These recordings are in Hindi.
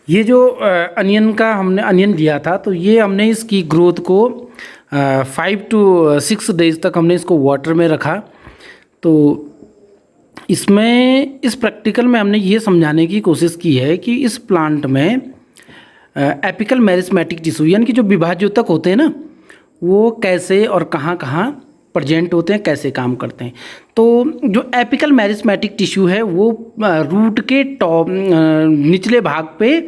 ये जो अनियन का हमने अनियन लिया था, तो ये हमने इसकी ग्रोथ को 5 to 6 डेज तक हमने इसको वाटर में रखा। तो इसमें इस प्रैक्टिकल में हमने ये समझाने की कोशिश की है कि इस प्लांट में एपिकल मेरिस्मेटिक टिश्यू यानी कि जो विभाज्योतक होते हैं ना, वो कैसे और कहाँ कहाँ प्रेजेंट होते हैं, कैसे काम करते हैं। तो जो एपिकल मेरिस्मेटिक टिश्यू है वो रूट के टॉप निचले भाग पे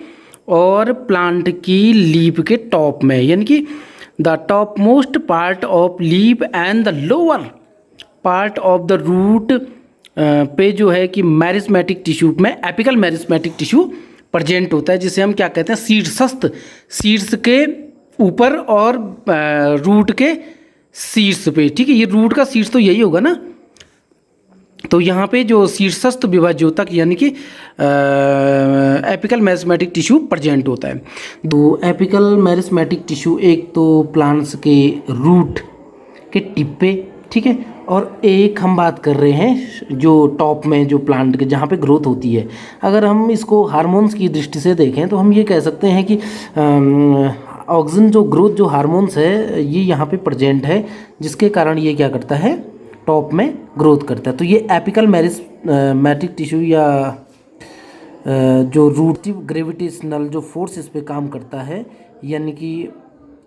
और प्लांट की लीफ के टॉप में, यानी कि the top most part of leaf and the lower part of the root पे जो है कि मेरिस्मेटिक टिश्यू में एपिकल मेरिस्मेटिक टिश्यू प्रेजेंट होता है, जिसे हम क्या कहते हैं, शीर्षस्थ, शीर्ष के ऊपर और रूट के शीर्ष पे। ठीक है, ये रूट का शीर्ष तो यही होगा ना। तो यहाँ पे जो शीर्षस्थ विभाज्योतक यानी कि एपिकल मेरिस्मेटिक टिश्यू प्रेजेंट होता है। तो एपिकल मेरिस्मेटिक टिश्यू एक तो प्लांट्स के रूट के टिप पे, ठीक है, और एक हम बात कर रहे हैं जो टॉप में जो प्लांट के जहाँ पे ग्रोथ होती है। अगर हम इसको हार्मोन्स की दृष्टि से देखें तो हम ये कह सकते हैं कि ऑक्सीजन जो ग्रोथ जो हार्मोन्स है ये यहाँ पे प्रेजेंट है, जिसके कारण ये क्या करता है, टॉप में ग्रोथ करता है। तो ये एपिकल मेरिस्मेटिक टिश्यू या जो रूट ग्रेविटेशनल जो फोर्स इस पे काम करता है, यानी कि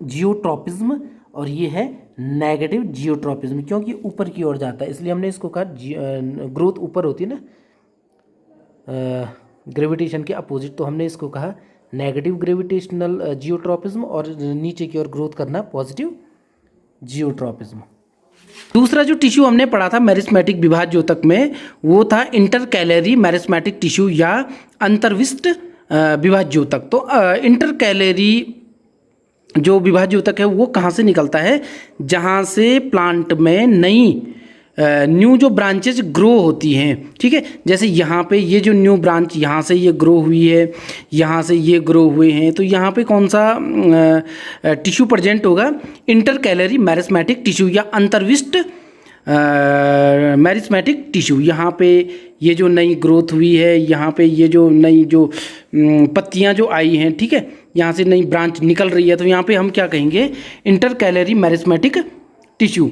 जियोट्रॉपिज्म, और ये है नेगेटिव जियोट्रॉपिज्म, क्योंकि ऊपर की ओर जाता है, इसलिए हमने इसको कहा ग्रोथ ऊपर होती है ना ग्रेविटेशन के अपोजिट, तो हमने इसको कहा नेगेटिव ग्रेविटेशनल जियोट्रॉपिज्म, और नीचे की ओर ग्रोथ करना पॉजिटिव जियोट्रॉपिज्म। दूसरा जो टिश्यू हमने पढ़ा था मेरिस्मेटिक विभाज्योतक में, वो था इंटरकैलरी मेरिस्मेटिक टिश्यू या अंतर्विष्ट विभाज्योतक। तो इंटरकैलरी जो विभाज्योतक है वो कहाँ से निकलता है, जहाँ से प्लांट में नई न्यू जो ब्रांचेज ग्रो होती हैं। ठीक है, जैसे यहाँ पे ये जो न्यू ब्रांच यहाँ से ये ग्रो हुई है, यहाँ से ये ग्रो हुए हैं, तो यहाँ पे कौन सा टिश्यू प्रेजेंट होगा, इंटरकैलरी मेरिस्मेटिक टिश्यू या अंतर्विष्ट मेरिस्मेटिक टिश्यू। यहाँ पे ये जो नई ग्रोथ हुई है, यहाँ पे ये जो नई जो पत्तियाँ जो आई हैं, ठीक है, यहाँ से नई ब्रांच निकल रही है, तो यहाँ पे हम क्या कहेंगे, इंटरकैलरी मेरिस्मेटिक टिश्यू।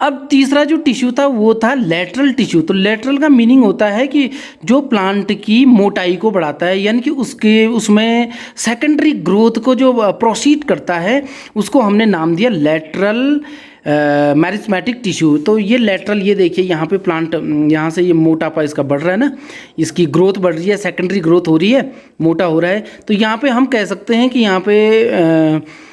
अब तीसरा जो टिश्यू था वो था लेटरल टिश्यू। तो लेटरल का मीनिंग होता है कि जो प्लांट की मोटाई को बढ़ाता है, यानी कि उसमें सेकेंडरी ग्रोथ को जो प्रोसीड करता है, उसको हमने नाम दिया लेटरल मेरिस्मेटिक टिश्यू। तो ये लेटरल, ये देखिए यहाँ पे प्लांट यहाँ से ये मोटापा इसका बढ़ रहा है ना, इसकी ग्रोथ बढ़ रही है, सेकेंडरी ग्रोथ हो रही है, मोटा हो रहा है। तो यहाँ पे हम कह सकते हैं कि यहाँ पे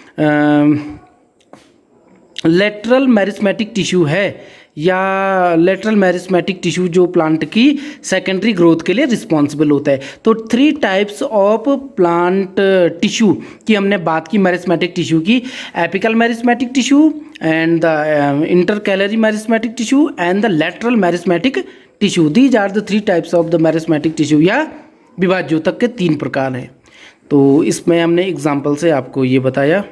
लेटरल मेरिस्मेटिक टिश्यू है, या लेटरल मेरिस्मेटिक टिश्यू जो प्लांट की सेकेंडरी ग्रोथ के लिए रिस्पॉन्सिबल होता है। तो 3 टाइप्स ऑफ प्लांट टिश्यू की हमने बात की मेरिस्मेटिक टिश्यू की, apical meristematic tissue and the intercalary meristematic tissue and the lateral meristematic tissue. These are the 3 types of the meristematic tissue, या विभाज्योतक के 3 प्रकार हैं। तो इसमें हमने एग्जाम्पल से आपको ये बताया।